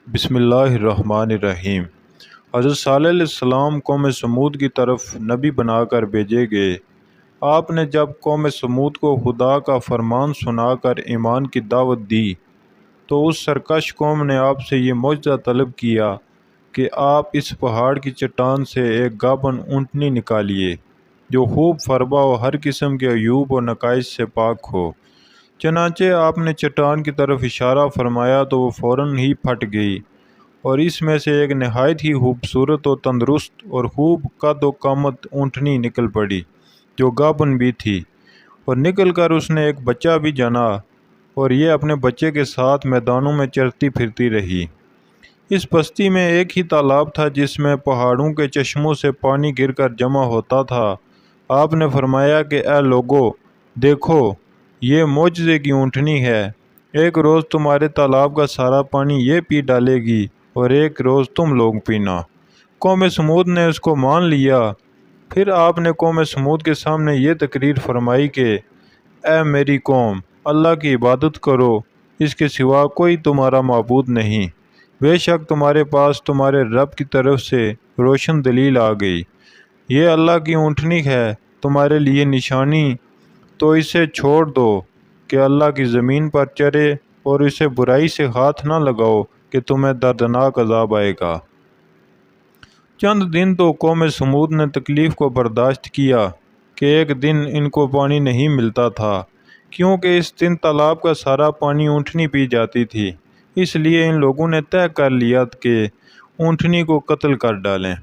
بسم اللہ الرحمن الرحیم۔ حضرت صالح علیہ السلام قوم سمود کی طرف نبی بنا کر بھیجے گئے۔ آپ نے جب قوم سمود کو خدا کا فرمان سنا کر ایمان کی دعوت دی تو اس سرکش قوم نے آپ سے یہ معجزہ طلب کیا کہ آپ اس پہاڑ کی چٹان سے ایک گابن اونٹنی نکالیے جو خوب فربا و ہر قسم کے عیوب و نقائص سے پاک ہو۔ چنانچہ آپ نے چٹان کی طرف اشارہ فرمایا تو وہ فوراً ہی پھٹ گئی، اور اس میں سے ایک نہایت ہی خوبصورت و تندرست اور خوب قد و قامت اونٹنی نکل پڑی جو گابن بھی تھی، اور نکل کر اس نے ایک بچہ بھی جنا، اور یہ اپنے بچے کے ساتھ میدانوں میں چرتی پھرتی رہی۔ اس بستی میں ایک ہی تالاب تھا جس میں پہاڑوں کے چشموں سے پانی گر کر جمع ہوتا تھا۔ آپ نے فرمایا کہ اے لوگو، دیکھو، یہ معجزے کی اونٹنی ہے۔ ایک روز تمہارے تالاب کا سارا پانی یہ پی ڈالے گی اور ایک روز تم لوگ پینا۔ قوم سمود نے اس کو مان لیا۔ پھر آپ نے قوم سمود کے سامنے یہ تقریر فرمائی کہ اے میری قوم، اللہ کی عبادت کرو، اس کے سوا کوئی تمہارا معبود نہیں۔ بے شک تمہارے پاس تمہارے رب کی طرف سے روشن دلیل آ گئی۔ یہ اللہ کی اونٹنی ہے تمہارے لیے نشانی، تو اسے چھوڑ دو کہ اللہ کی زمین پر چرے، اور اسے برائی سے ہاتھ نہ لگاؤ کہ تمہیں دردناک عذاب آئے گا۔ چند دن تو قوم سمود نے تکلیف کو برداشت کیا کہ ایک دن ان کو پانی نہیں ملتا تھا، کیونکہ اس دن تالاب کا سارا پانی اونٹنی پی جاتی تھی۔ اس لیے ان لوگوں نے طے کر لیا کہ اونٹنی کو قتل کر ڈالیں۔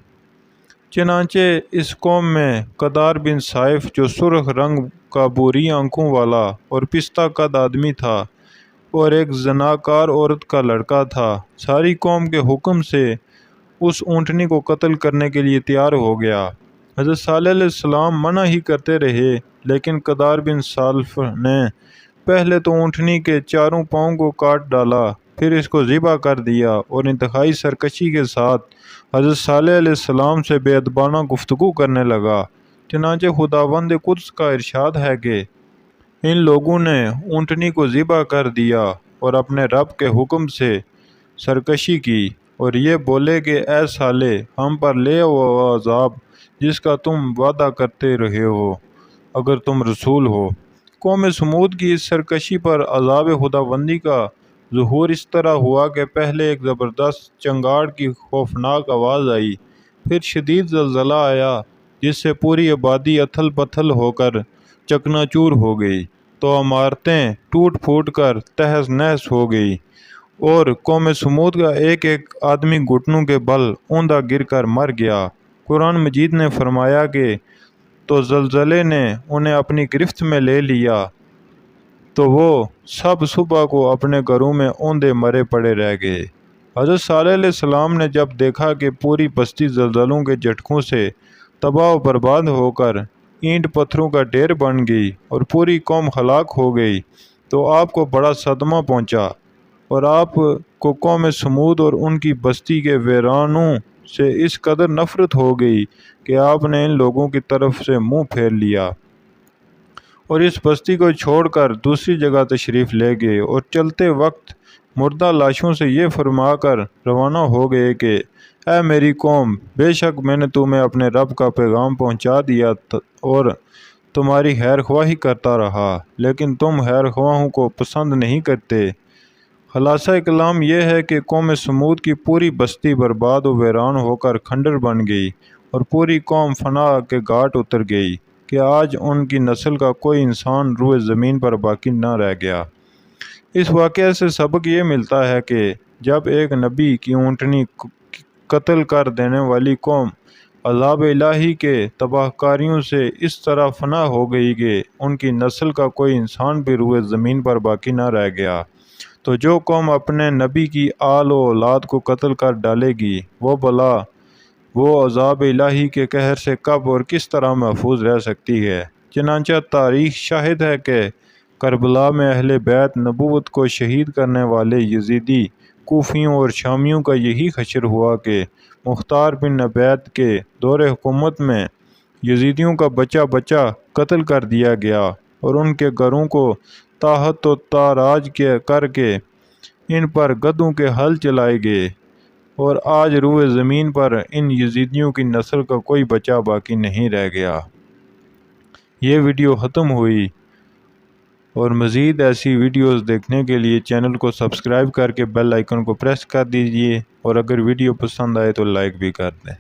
چنانچہ اس قوم میں قدار بن صائف جو سرخ رنگ کا بوری آنکھوں والا اور پستہ قد آدمی تھا، اور ایک زناکار عورت کا لڑکا تھا، ساری قوم کے حکم سے اس اونٹنی کو قتل کرنے کے لیے تیار ہو گیا۔ حضرت صالح علیہ السلام منع ہی کرتے رہے، لیکن قدار بن صالف نے پہلے تو اونٹنی کے چاروں پاؤں کو کاٹ ڈالا، پھر اس کو ذبح کر دیا، اور انتہائی سرکشی کے ساتھ حضرت صالح علیہ السلام سے بے ادبانہ گفتگو کرنے لگا۔ چنانچہ خداوند قدس کا ارشاد ہے کہ ان لوگوں نے اونٹنی کو ذبح کر دیا اور اپنے رب کے حکم سے سرکشی کی، اور یہ بولے کہ اے صالح، ہم پر لے وہ عذاب جس کا تم وعدہ کرتے رہے ہو اگر تم رسول ہو۔ قوم سمود کی اس سرکشی پر عذاب خداوندی کا ظہور اس طرح ہوا کہ پہلے ایک زبردست چنگاڑ کی خوفناک آواز آئی، پھر شدید زلزلہ آیا جس سے پوری آبادی اتھل پتھل ہو کر چکنا چور ہو گئی، تو عمارتیں ٹوٹ پھوٹ کر تہس نہس ہو گئی، اور قوم سمود کا ایک ایک آدمی گھٹنوں کے بل اوندا گر کر مر گیا۔ قرآن مجید نے فرمایا کہ تو زلزلے نے انہیں اپنی گرفت میں لے لیا، تو وہ سب صبح کو اپنے گھروں میں اوندے مرے پڑے رہ گئے۔ حضرت صالح علیہ السلام نے جب دیکھا کہ پوری بستی زلزلوں کے جھٹکوں سے تباہ و برباد ہو کر اینٹ پتھروں کا ڈھیر بن گئی اور پوری قوم ہلاک ہو گئی، تو آپ کو بڑا صدمہ پہنچا، اور آپ کو قوم سمود اور ان کی بستی کے ویرانوں سے اس قدر نفرت ہو گئی کہ آپ نے ان لوگوں کی طرف سے منہ پھیر لیا، اور اس بستی کو چھوڑ کر دوسری جگہ تشریف لے گئے، اور چلتے وقت مردہ لاشوں سے یہ فرما کر روانہ ہو گئے کہ اے میری قوم، بے شک میں نے تمہیں اپنے رب کا پیغام پہنچا دیا اور تمہاری خیر خواہی کرتا رہا، لیکن تم خیر خواہوں کو پسند نہیں کرتے۔ خلاصہ کلام یہ ہے کہ قوم سمود کی پوری بستی برباد و ویران ہو کر کھنڈر بن گئی، اور پوری قوم فنا کے گھاٹ اتر گئی کہ آج ان کی نسل کا کوئی انسان روئے زمین پر باقی نہ رہ گیا۔ اس واقعے سے سبق یہ ملتا ہے کہ جب ایک نبی کی اونٹنی قتل کر دینے والی قوم عذاب الہی کے تباہ کاریوں سے اس طرح فنا ہو گئی کہ ان کی نسل کا کوئی انسان بھی روئے زمین پر باقی نہ رہ گیا، تو جو قوم اپنے نبی کی آل و اولاد کو قتل کر ڈالے گی، وہ بلا وہ عذاب الہی کے قہر سے کب اور کس طرح محفوظ رہ سکتی ہے۔ چنانچہ تاریخ شاہد ہے کہ کربلا میں اہل بیت نبوت کو شہید کرنے والے یزیدی کوفیوں اور شامیوں کا یہی حشر ہوا کہ مختار بن عبید کے دور حکومت میں یزیدیوں کا بچہ بچہ قتل کر دیا گیا، اور ان کے گھروں کو تاحت و تاراج کر کے ان پر گدھوں کے ہل چلائے گئے، اور آج روئے زمین پر ان یزیدیوں کی نسل کا کوئی بچہ باقی نہیں رہ گیا۔ یہ ویڈیو ختم ہوئی، اور مزید ایسی ویڈیوز دیکھنے کے لیے چینل کو سبسکرائب کر کے بیل آئیکن کو پریس کر دیجئے، اور اگر ویڈیو پسند آئے تو لائک بھی کر دیں۔